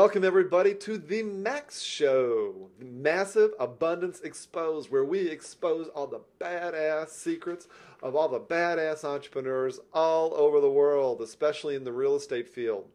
Welcome everybody to the Max Show, Massive Abundance Exposed, where we expose all the badass secrets of all the badass entrepreneurs all over the world, especially in the real estate field.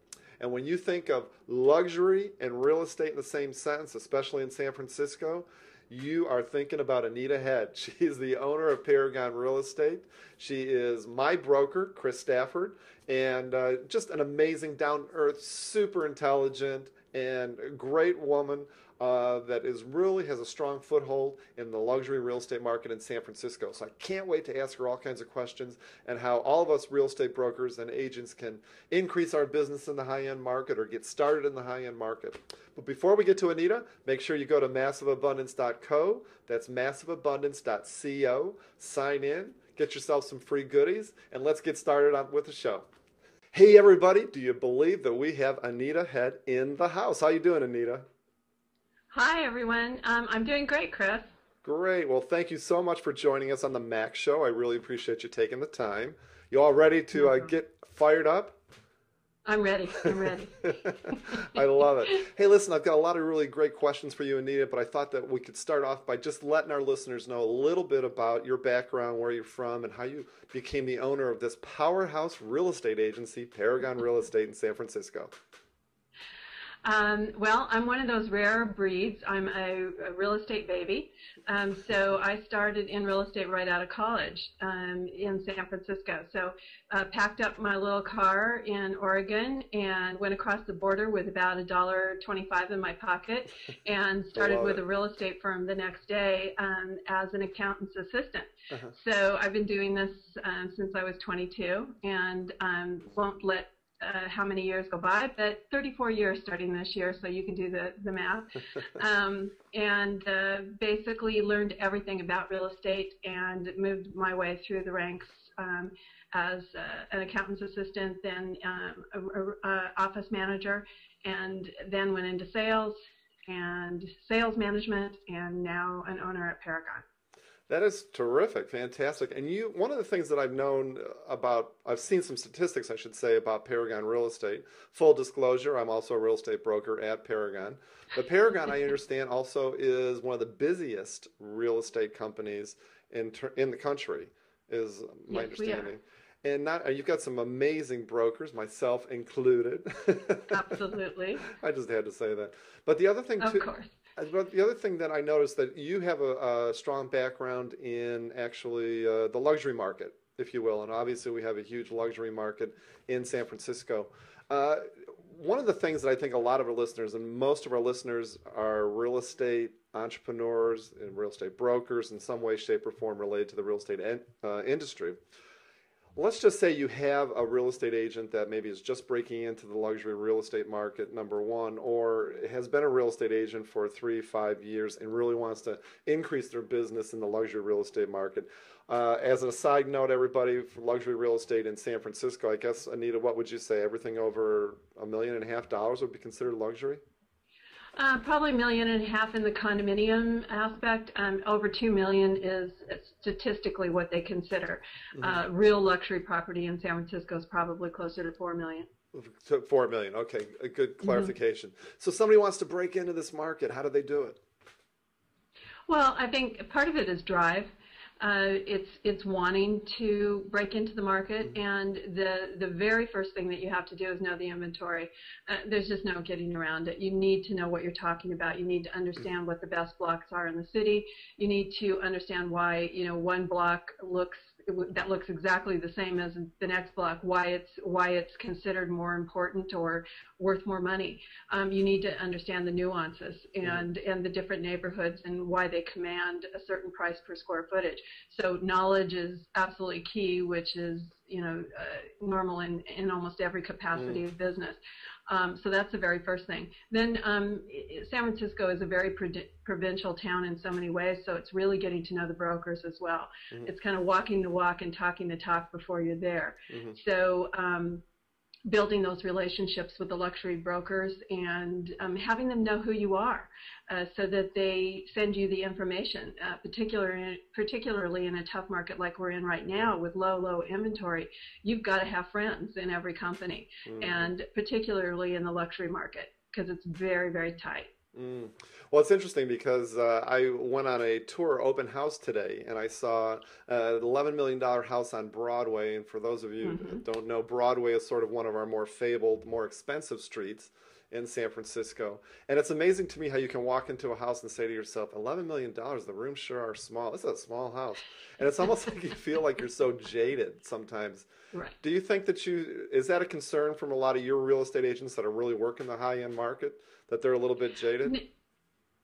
And when you think of luxury and real estate in the same sentence, especially in San Francisco, you are thinking about Anita Head. She is the owner of Paragon Real Estate. She is my broker, Chris Stafford, and just an amazing, down-to-earth, super intelligent, and great woman that really has a strong foothold in the luxury real estate market in San Francisco. So I can't wait to ask her all kinds of questions and how all of us real estate brokers and agents can increase our business in the high-end market or get started in the high-end market. But before we get to Anita, make sure you go to massiveabundance.co. That's massiveabundance.co. Sign in, get yourself some free goodies, and let's get started with the show. Hey everybody, do you believe that we have Anita Head in the house? How you doing, Anita? Hi everyone. I'm doing great, Chris. Great. Well, thank you so much for joining us on the Max Show. I really appreciate you taking the time. You all ready to get fired up? I'm ready. I'm ready. I love it. Hey, listen, I've got a lot of really great questions for you, Anita, but I thought that we could start off by just letting our listeners know a little bit about your background, where you're from, and how you became the owner of this powerhouse real estate agency, Paragon Real Estate in San Francisco. Well, I'm one of those rare breeds. I'm a real estate baby. So I started in real estate right out of college in San Francisco. So packed up my little car in Oregon and went across the border with about $1.25 in my pocket and started with a real estate firm the next day as an accountant's assistant. So I've been doing this since I was 22 and won't let how many years go by, but 34 years starting this year, so you can do the math. And basically learned everything about real estate and moved my way through the ranks as an accountant's assistant, then office manager, and then went into sales and sales management, and now an owner at Paragon. That is terrific, fantastic. And one of the things that I've known about, I've seen some statistics, I should say, about Paragon Real Estate. Full disclosure, I'm also a real estate broker at Paragon. But Paragon, I understand, also is one of the busiest real estate companies in the country, is my understanding. And you've got some amazing brokers, myself included. Absolutely. I just had to say that. But the other thing, of course. But the other thing that I noticed, that you have a strong background in actually the luxury market, if you will, and obviously we have a huge luxury market in San Francisco. One of the things that I think a lot of our listeners, and most of our listeners, are real estate entrepreneurs and real estate brokers in some way, shape, or form related to the real estate industry. Let's just say you have a real estate agent that maybe is just breaking into the luxury real estate market, number one, or has been a real estate agent for 3-5 years and really wants to increase their business in the luxury real estate market. As a side note, everybody, for luxury real estate in San Francisco, I guess, Anita, what would you say? Everything over $1.5 million would be considered luxury? Probably $1.5 million in the condominium aspect. Over $2 million is statistically what they consider. Real luxury property in San Francisco is probably closer to $4 million. $4 million. Okay, a good clarification. So somebody wants to break into this market. How do they do it? Well, I think part of it is drive. It's wanting to break into the market, and the very first thing that you have to do is know the inventory. There's just no getting around it. You need to know what you're talking about. You need to understand what the best blocks are in the city. You need to understand why one block looks exactly the same as the next block, why it's considered more important or worth more money. You need to understand the nuances and the different neighborhoods and why they command a certain price per square footage. So knowledge is absolutely key, which is normal in almost every capacity of business. So that's the very first thing. Then San Francisco is a very provincial town in so many ways, so it's really getting to know the brokers as well. It's kind of walking the walk and talking the talk before you're there. So building those relationships with the luxury brokers and having them know who you are so that they send you the information, particularly in a tough market like we're in right now with low inventory. You've got to have friends in every company, and particularly in the luxury market, because it's very, very tight. Mm. Well, it's interesting because I went on a tour open house today and I saw an $11 million house on Broadway. And for those of you Mm-hmm. that don't know, Broadway is sort of one of our more fabled, more expensive streets in San Francisco. And it's amazing to me how you can walk into a house and say to yourself, $11 million, the rooms sure are small. This is a small house. And it's almost like you feel like you're so jaded sometimes. Right. Do you think that is that a concern from a lot of your real estate agents that are really working the high-end market, that they're a little bit jaded?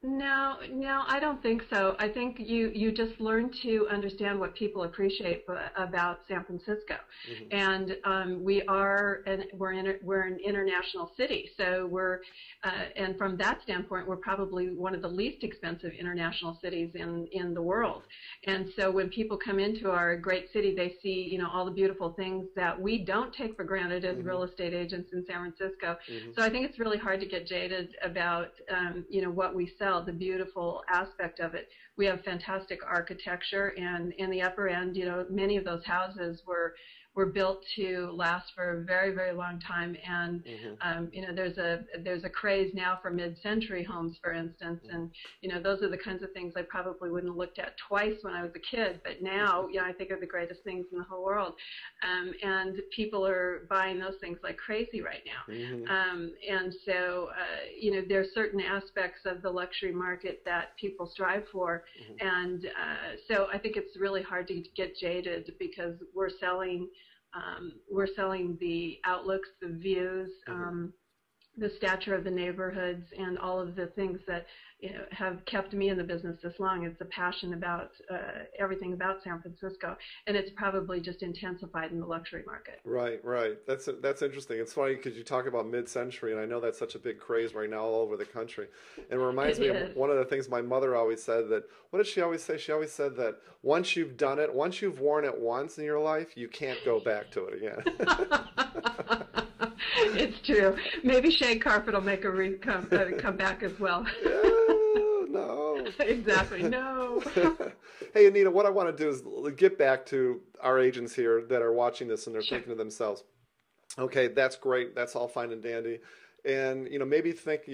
No, no, I don't think so. I think you just learn to understand what people appreciate about San Francisco, Mm-hmm. and we're an international city, so and from that standpoint, we're probably one of the least expensive international cities in the world. And so when people come into our great city, they see all the beautiful things that we don't take for granted as Mm-hmm. real estate agents in San Francisco. Mm-hmm. So I think it's really hard to get jaded about what we sell. The beautiful aspect of it. We have fantastic architecture, and in the upper end, many of those houses were built to last for a very, very long time. And Mm-hmm. there's a craze now for mid-century homes, for instance, Mm-hmm. and those are the kinds of things I probably wouldn't have looked at twice when I was a kid, but now I think are the greatest things in the whole world. And people are buying those things like crazy right now. Mm-hmm. And so there are certain aspects of the luxury market that people strive for, Mm-hmm. and so I think it's really hard to get jaded because we're selling the outlooks, the views, Mm-hmm. the stature of the neighborhoods, and all of the things that have kept me in the business this long. It's a passion about everything about San Francisco, and it's probably just intensified in the luxury market. Right, right. That's interesting. It's funny because you talk about mid-century, and I know that's such a big craze right now all over the country. And it reminds me of one of the things my mother always said, that, what did she always say? She always said that once you've done it, once you've worn it once in your life, you can't go back to it again. It's true. Maybe shag carpet will make a come back as well. Yeah, no. Exactly. No. Hey, Anita, what I want to do is get back to our agents here that are watching this and they're Sure. thinking to themselves, okay, that's great. That's all fine and dandy. And, maybe think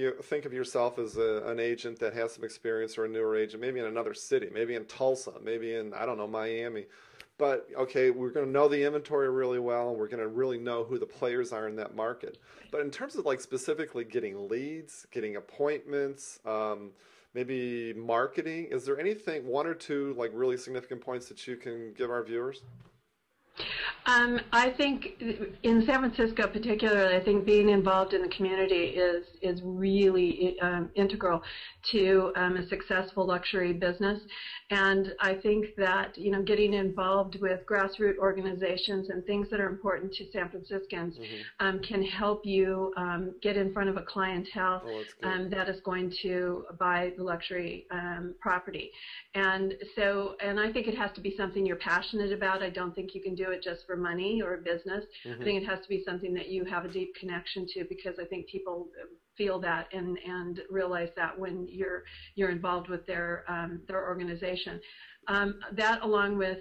of yourself as an agent that has some experience, or a newer agent, maybe in another city, maybe in Tulsa, maybe in, I don't know, Miami. But, okay, we're going to know the inventory really well, and we're going to really know who the players are in that market. But in terms of like specifically getting leads, getting appointments, maybe marketing, is there anything, one or two like really significant points that you can give our viewers? I think in San Francisco particularly, I think being involved in the community is really integral to a successful luxury business. And I think that, getting involved with grassroots organizations and things that are important to San Franciscans Mm-hmm. can help you get in front of a clientele Oh, that's good. that is going to buy the luxury property. And I think it has to be something you're passionate about. I don't think you can do it just for money or business. Mm-hmm. I think it has to be something that you have a deep connection to, because I think people feel that and realize that when you're involved with their organization. That, along with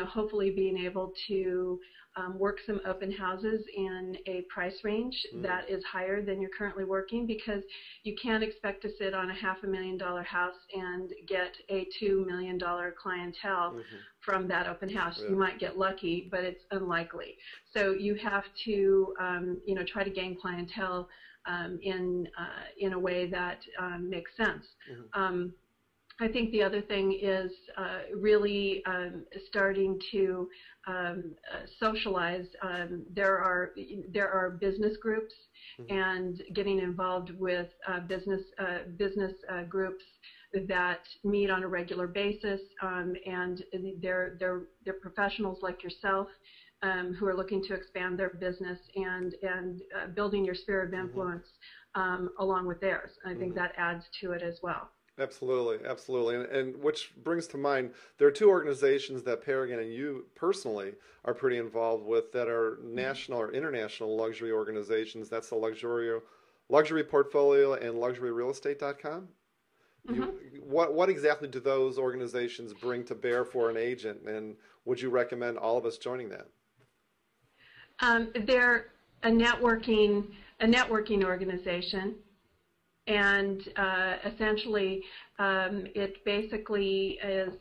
hopefully being able to work some open houses in a price range that is higher than you're currently working, because you can't expect to sit on a $500,000 house and get a $2 million clientele from that open house. Yeah. You might get lucky, but it's unlikely. So you have to try to gain clientele in a way that makes sense. I think the other thing is really starting to socialize. There are business groups, and getting involved with business groups that meet on a regular basis, and they're professionals like yourself who are looking to expand their business and building your sphere of influence along with theirs. I think that adds to it as well. Absolutely, absolutely. And which brings to mind, there are two organizations that Paragon and you personally are pretty involved with that are national or international luxury organizations. That's the Luxury Portfolio and LuxuryRealEstate.com. What exactly do those organizations bring to bear for an agent, and would you recommend all of us joining that? They're a networking organization. and essentially it basically is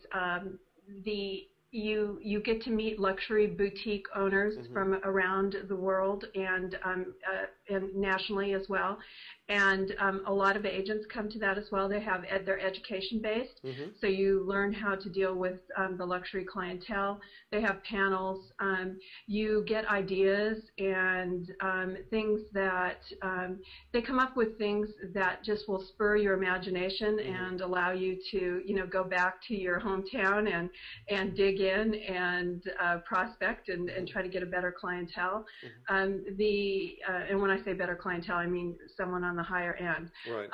you get to meet luxury boutique owners from around the world and nationally as well. And a lot of agents come to that as well. They have they're education based, so you learn how to deal with the luxury clientele. They have panels. You get ideas and things that they come up with things that just will spur your imagination and allow you to go back to your hometown and dig in and prospect and try to get a better clientele. And when I say better clientele, I mean someone on the higher end. Right.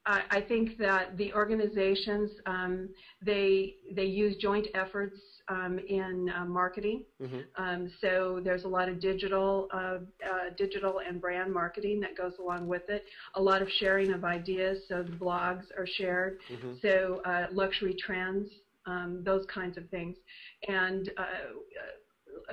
I think that the organizations they use joint efforts in marketing. So there's a lot of digital and brand marketing that goes along with it. A lot of sharing of ideas. So the blogs are shared. So luxury trends, those kinds of things, and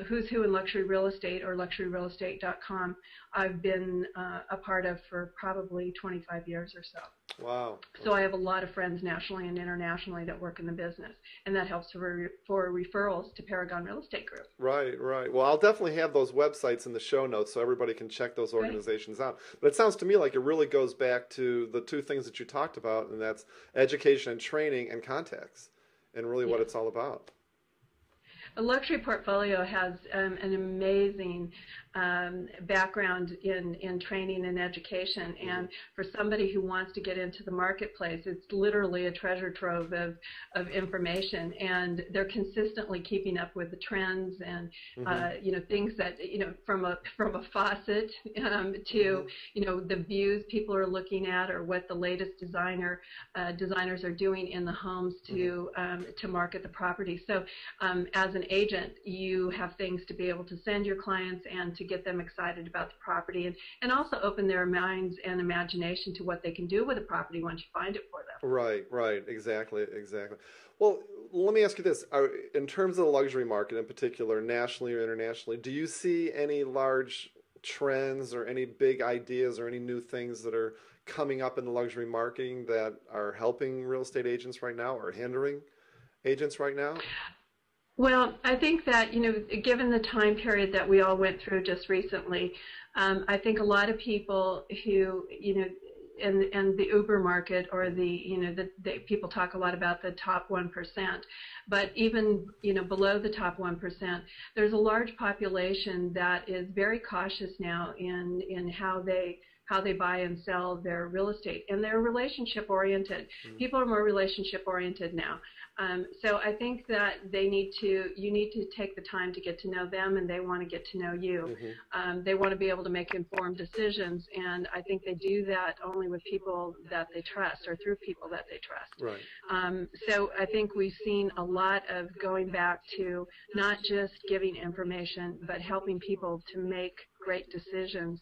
Who's Who in Luxury Real Estate, or luxuryrealestate.com, I've been a part of for probably 25 years or so. Wow. So I have a lot of friends nationally and internationally that work in the business, and that helps for referrals to Paragon Real Estate Group. Right, right. Well, I'll definitely have those websites in the show notes so everybody can check those organizations out. But it sounds to me like it really goes back to the two things that you talked about, and that's education and training and contacts, and really what it's all about. A luxury portfolio has an amazing background in training and education, and for somebody who wants to get into the marketplace, it's literally a treasure trove of information, and they're consistently keeping up with the trends and things that from a faucet to the views people are looking at, or what the latest designers are doing in the homes to market the property. So as an agent, you have things to be able to send your clients and to get them excited about the property, and also open their minds and imagination to what they can do with a property once you find it for them. Right, right, exactly. Well, let me ask you this. In terms of the luxury market in particular, nationally or internationally, do you see any large trends or any big ideas or any new things that are coming up in the luxury marketing that are helping real estate agents right now or hindering agents right now? Well, I think that, given the time period that we all went through just recently, I think a lot of people who, in the Uber market, or the people talk a lot about the top 1%, but even, below the top 1%, there's a large population that is very cautious now in how they buy and sell their real estate, and they're relationship oriented. People are more relationship oriented now. So I think that you need to take the time to get to know them, and they want to get to know you. They want to be able to make informed decisions, and I think they do that only with people that they trust, or through people that they trust. Right. So I think we've seen a lot of going back to not just giving information, but helping people to make great decisions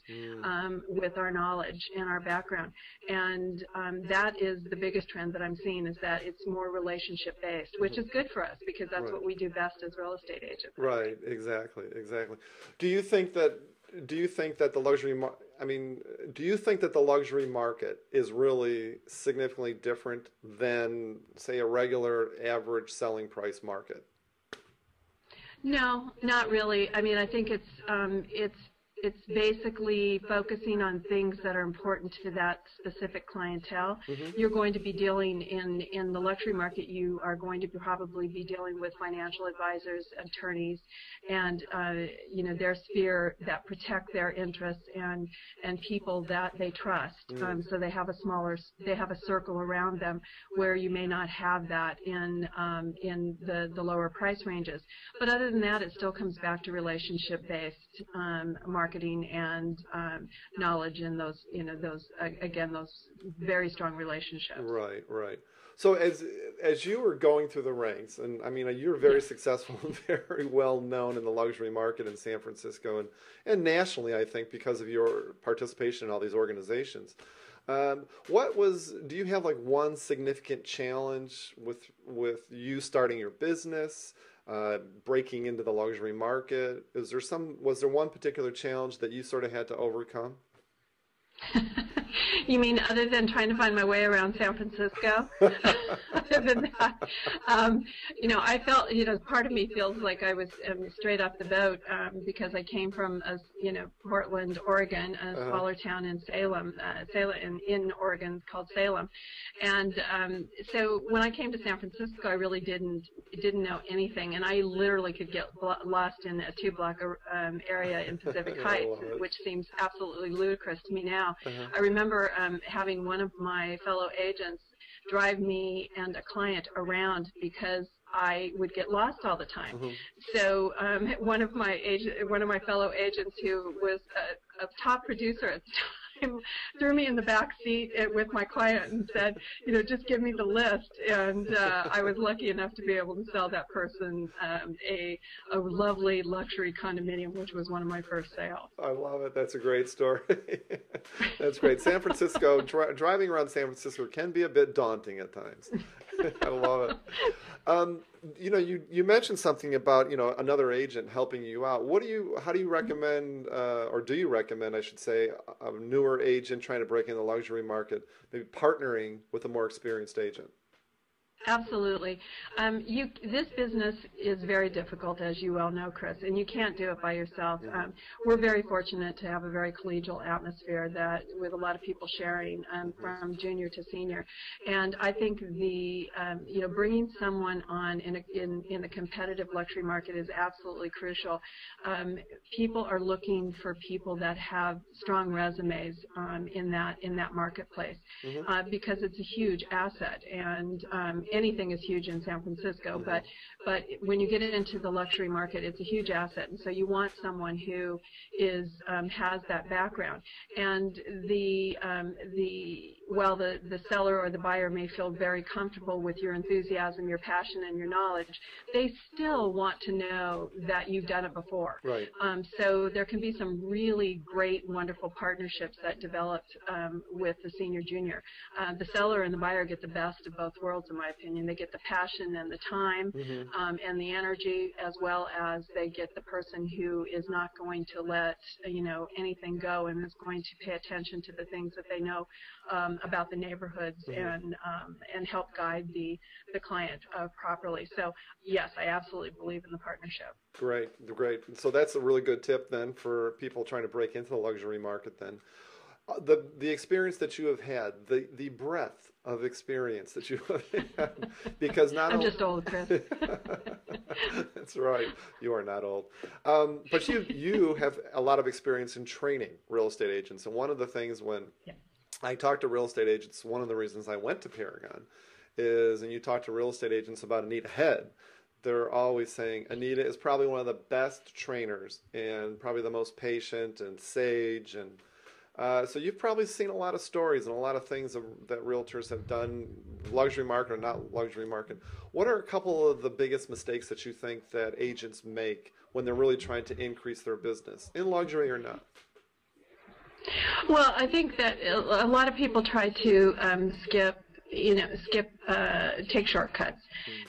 with our knowledge and our background. And that is the biggest trend that I'm seeing, is that it's more relationship based, which is good for us, because that's what we do best as real estate agents. Right, exactly. Do you think that the luxury do you think that the luxury market is really significantly different than, say, a regular average selling price market? No, not really. I mean, I think it's basically focusing on things that are important to that specific clientele. You're going to be dealing in the luxury market. You are going to probably be dealing with financial advisors, attorneys, and their sphere that protect their interests, and people that they trust. So they have a circle around them where you may not have that in the lower price ranges. But other than that, it still comes back to relationship based marketing and knowledge, and those very strong relationships. Right. So as you were going through the ranks, and I mean, you're very successful and very well known in the luxury market in San Francisco and nationally, I think, because of your participation in all these organizations. Do you have like one significant challenge with you starting your business? Breaking into the luxury market? Was there one particular challenge that you sort of had to overcome? You mean other than trying to find my way around San Francisco? Other than that, I felt, part of me feels like I was straight off the boat because I came from, Portland, Oregon, a smaller town in Salem, in Oregon called Salem. And so when I came to San Francisco, I really didn't know anything, and I literally could get lost in a two-block area in Pacific Heights, which seems absolutely ludicrous to me now. I remember having one of my fellow agents drive me and a client around because I would get lost all the time. So one of my fellow agents, who was a top producer at the time, threw me in the back seat with my client and said, just give me the list. And I was lucky enough to be able to sell that person a lovely luxury condominium, which was one of my first sales. I love it. That's a great story. That's great. San Francisco, driving around San Francisco can be a bit daunting at times. I love it. You mentioned something about, another agent helping you out. How do you recommend, or do you recommend, I should say, a newer agent trying to break in the luxury market, maybe partnering with a more experienced agent? Absolutely. This business is very difficult, as you well know, Chris, and you can't do it by yourself. We're very fortunate to have a very collegial atmosphere with a lot of people sharing from junior to senior. And I think bringing someone on in the competitive luxury market is absolutely crucial. People are looking for people that have strong resumes in that marketplace because it's a huge asset, and anything is huge in San Francisco, but when you get into the luxury market, it's a huge asset, and so you want someone who has that background. And while the seller or the buyer may feel very comfortable with your enthusiasm, your passion, and your knowledge, they still want to know that you've done it before. Right. So there can be some really great, wonderful partnerships that developed with the senior-junior. The seller and the buyer get the best of both worlds, in my opinion. They get the passion and the time and the energy, as well as they get the person who is not going to let anything go and is going to pay attention to the things that they know about the neighborhoods and help guide the client properly. So yes, I absolutely believe in the partnership. Great. So that's a really good tip then for people trying to break into the luxury market then. The experience that you have had, the breadth of experience that you have had, because I'm just old, Chris. That's right. You are not old. But you have a lot of experience in training real estate agents. And one of the things when I talk to real estate agents, one of the reasons I went to Paragon is, and you talk to real estate agents about Anita Head, they're always saying Anita is probably one of the best trainers and probably the most patient and sage. And so you've probably seen a lot of stories and a lot of things that realtors have done, luxury market or not luxury market. What are a couple of the biggest mistakes that you think that agents make when they're really trying to increase their business, in luxury or not? Well, I think that a lot of people try to take shortcuts.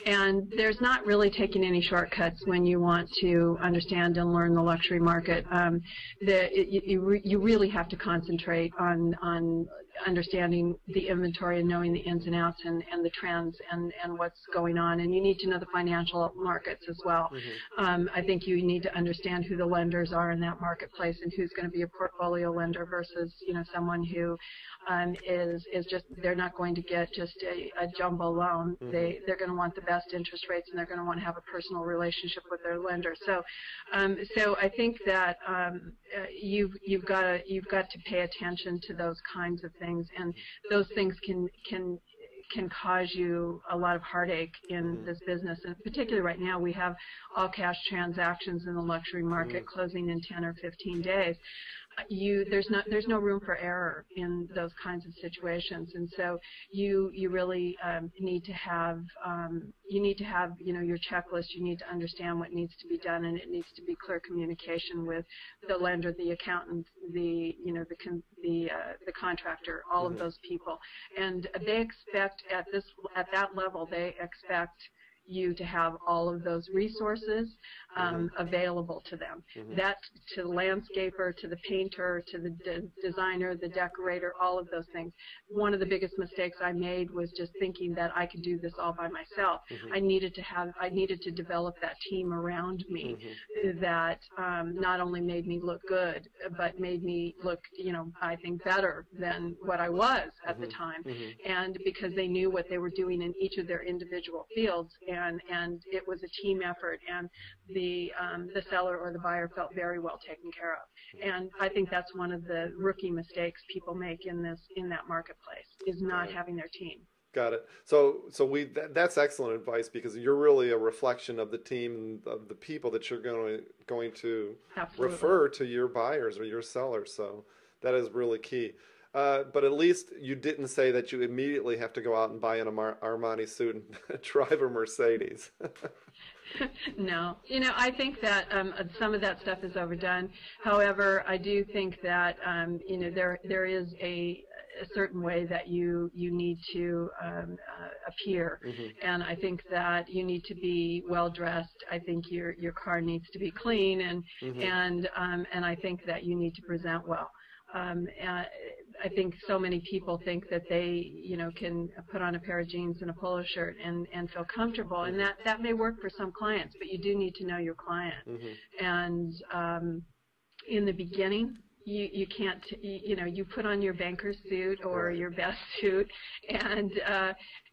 And there's not really taking any shortcuts when you want to understand and learn the luxury market. You really have to concentrate on understanding the inventory and knowing the ins and outs and the trends and what's going on. And you need to know the financial markets as well. I think you need to understand who the lenders are in that marketplace and who's going to be a portfolio lender versus, someone who is just, they're not going to get just a jumbo loan. They're going to want the best interest rates, and they're going to want to have a personal relationship with their lender. So I think that you've got to pay attention to those kinds of things, and those things can cause you a lot of heartache in this business. And particularly right now, we have all cash transactions in the luxury market closing in 10 or 15 days. There's no room for error in those kinds of situations, and so you really need to have your checklist. You need to understand what needs to be done, and it needs to be clear communication with the lender, the accountant, the contractor, all of those people. And they expect at that level, they expect you to have all of those resources available to them. That to the landscaper, to the painter, to the designer, the decorator, all of those things. One of the biggest mistakes I made was just thinking that I could do this all by myself. I needed to develop that team around me that not only made me look good, but made me look, I think better than what I was at the time. And because they knew what they were doing in each of their individual fields, and it was a team effort, and the seller or the buyer felt very well taken care of. And I think that's one of the rookie mistakes people make in that marketplace, is not having their team. Got it. So that's excellent advice, because you're really a reflection of the team, of the people that you're going to refer to your buyers or your sellers. So that is really key. But at least you didn't say that you immediately have to go out and buy an Armani suit and drive a Mercedes. No. I think that some of that stuff is overdone. However, I do think that, there is a certain way that you need to appear, and I think that you need to be well dressed. I think your car needs to be clean, and I think that you need to present well. I think so many people think that they, can put on a pair of jeans and a polo shirt and feel comfortable, and that may work for some clients, but you do need to know your client. And in the beginning, you can't, you put on your banker suit or your best suit, and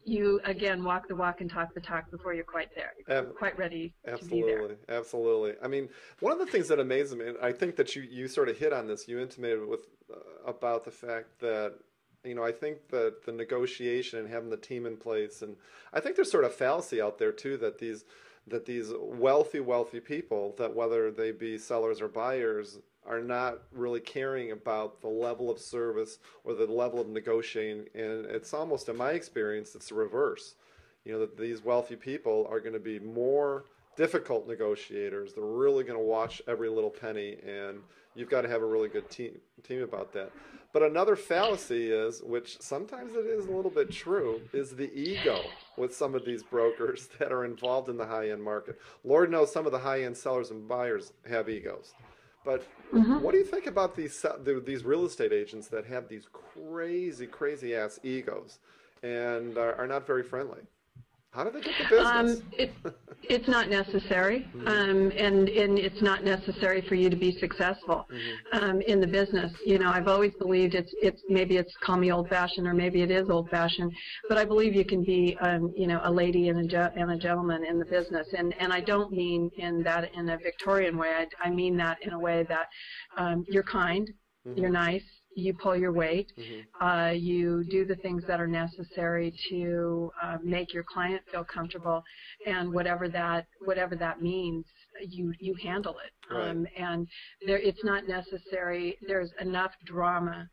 you, again, walk the walk and talk the talk before you're quite there, quite ready to be there. Absolutely. I mean, one of the things that amazes me, and I think that you sort of hit on this, you intimated about the fact that, I think that the negotiation and having the team in place, and I think there's sort of fallacy out there too, that these wealthy people, that whether they be sellers or buyers, are not really caring about the level of service or the level of negotiating. And it's almost, in my experience, it's the reverse. That these wealthy people are going to be more difficult negotiators. They're really going to watch every little penny, and you've got to have a really good team about that. But another fallacy is, which sometimes it is a little bit true, is the ego with some of these brokers that are involved in the high-end market. Lord knows some of the high-end sellers and buyers have egos. But what do you think about these real estate agents that have these crazy ass egos and are not very friendly? How do they get the business? It's not necessary, and it's not necessary for you to be successful in the business. I've always believed maybe it's call me old-fashioned, or maybe it is old-fashioned, but I believe you can be a lady and a gentleman in the business, and I don't mean in a Victorian way. I mean that in a way that you're kind, you're nice. You pull your weight. You do the things that are necessary to make your client feel comfortable, and whatever that means, you handle it. Right. And it's not necessary. There's enough drama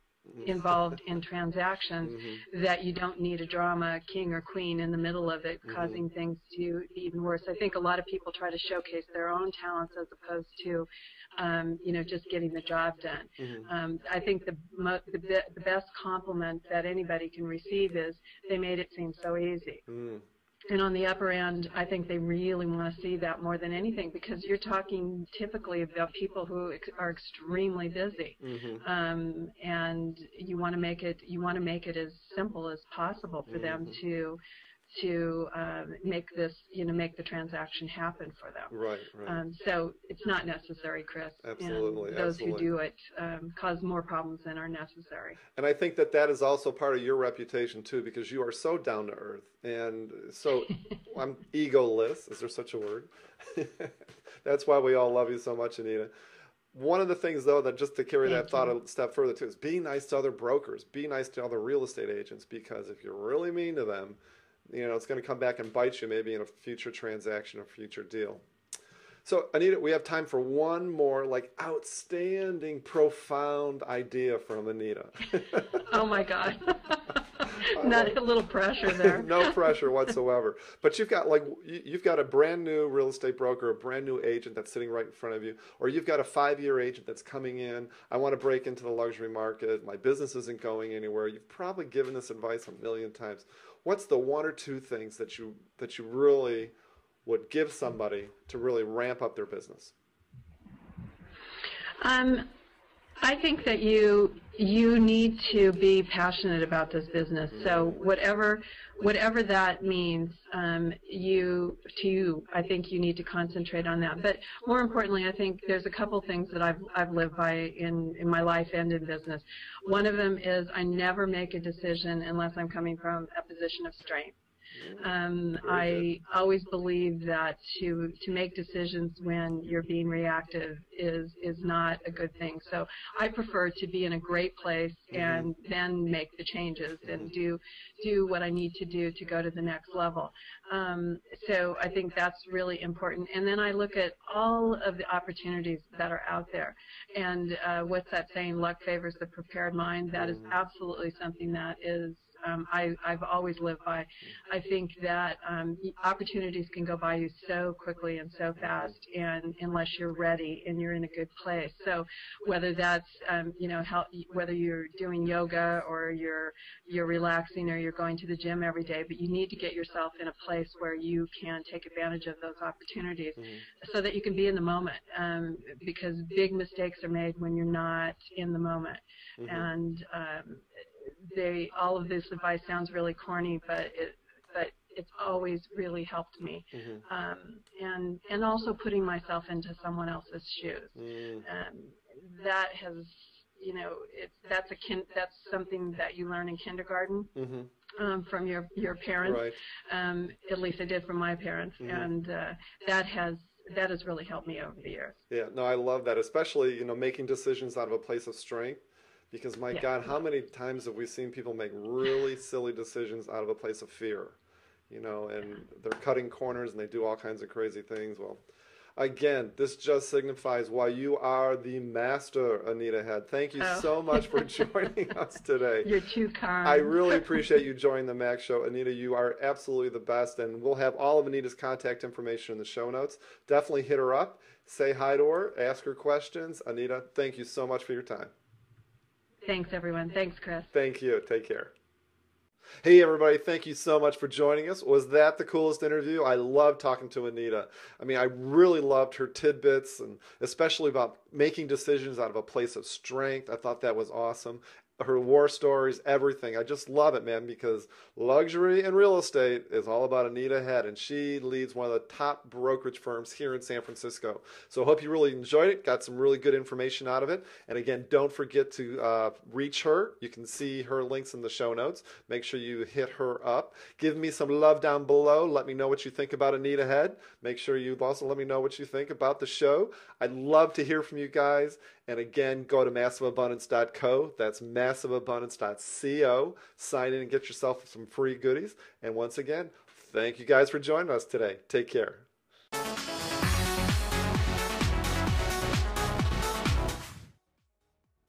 involved in transactions that you don't need a drama king or queen in the middle of it, causing things to be even worse. I think a lot of people try to showcase their own talents as opposed to just getting the job done. I think the best compliment that anybody can receive is, they made it seem so easy. And on the upper end, I think they really want to see that more than anything, because you're talking typically about people who are extremely busy, and you want to make it as simple as possible for them to make the transaction happen for them. Right. So it's not necessary, Chris. Absolutely. And those who do it cause more problems than are necessary. And I think that is also part of your reputation too, because you are so down to earth and so I'm egoless. Is there such a word? That's why we all love you so much, Anita. One of the things, though, that just to carry that thought a step further too, is be nice to other brokers, be nice to other real estate agents, because if you're really mean to them, it's going to come back and bite you maybe in a future transaction or future deal. So, Anita, we have time for one more outstanding, profound idea from Anita. Oh, my God. Not a little pressure there. No pressure whatsoever. But you've got a brand new real estate broker, a brand new agent that's sitting right in front of you, or you've got a 5-year agent that's coming in. I want to break into the luxury market. My business isn't going anywhere. You've probably given this advice a million times. What's the one or two things that you really would give somebody to really ramp up their business? I think that you need to be passionate about this business. So whatever that means, I think you need to concentrate on that. But more importantly, I think there's a couple things that I've lived by in my life and in business. One of them is I never make a decision unless I'm coming from a position of strength. I always believe that to make decisions when you're being reactive is not a good thing. So I prefer to be in a great place and then make the changes and do what I need to do to go to the next level. So I think that's really important. And then I look at all of the opportunities that are out there. And what's that saying, luck favors the prepared mind? That is absolutely something that is I've always lived by. I think that opportunities can go by you so quickly and so fast, and unless you're ready and you're in a good place. So whether that's whether you're doing yoga or you're relaxing or you're going to the gym every day, but you need to get yourself in a place where you can take advantage of those opportunities so that you can be in the moment. Because big mistakes are made when you're not in the moment, and all of this advice sounds really corny, but it's always really helped me. And also putting myself into someone else's shoes. That has, that's something that you learn in kindergarten from your parents. Right. At least I did from my parents, and that has really helped me over the years. Yeah, no, I love that, especially making decisions out of a place of strength. Because, my God, how many times have we seen people make really silly decisions out of a place of fear? And they're cutting corners and they do all kinds of crazy things. Well, again, this just signifies why you are the master, Anita Head. Thank you so much for joining us today. You're too kind. I really appreciate you joining the Max Show. Anita, you are absolutely the best. And we'll have all of Anita's contact information in the show notes. Definitely hit her up. Say hi to her. Ask her questions. Anita, thank you so much for your time. Thanks, everyone. Thanks, Chris. Thank you. Take care. Hey, everybody. Thank you so much for joining us. Was that the coolest interview? I love talking to Anita. I mean, I really loved her tidbits, and especially about making decisions out of a place of strength. I thought that was awesome. Her war stories, everything. I just love it, man, because luxury and real estate is all about Anita Head, and she leads one of the top brokerage firms here in San Francisco. So I hope you really enjoyed it, got some really good information out of it. And again, don't forget to reach her. You can see her links in the show notes. Make sure you hit her up. Give me some love down below. Let me know what you think about Anita Head. Make sure you also let me know what you think about the show. I'd love to hear from you guys. And again, go to massiveabundance.co. That's massiveabundance.co. Sign in and get yourself some free goodies. And once again, thank you guys for joining us today. Take care.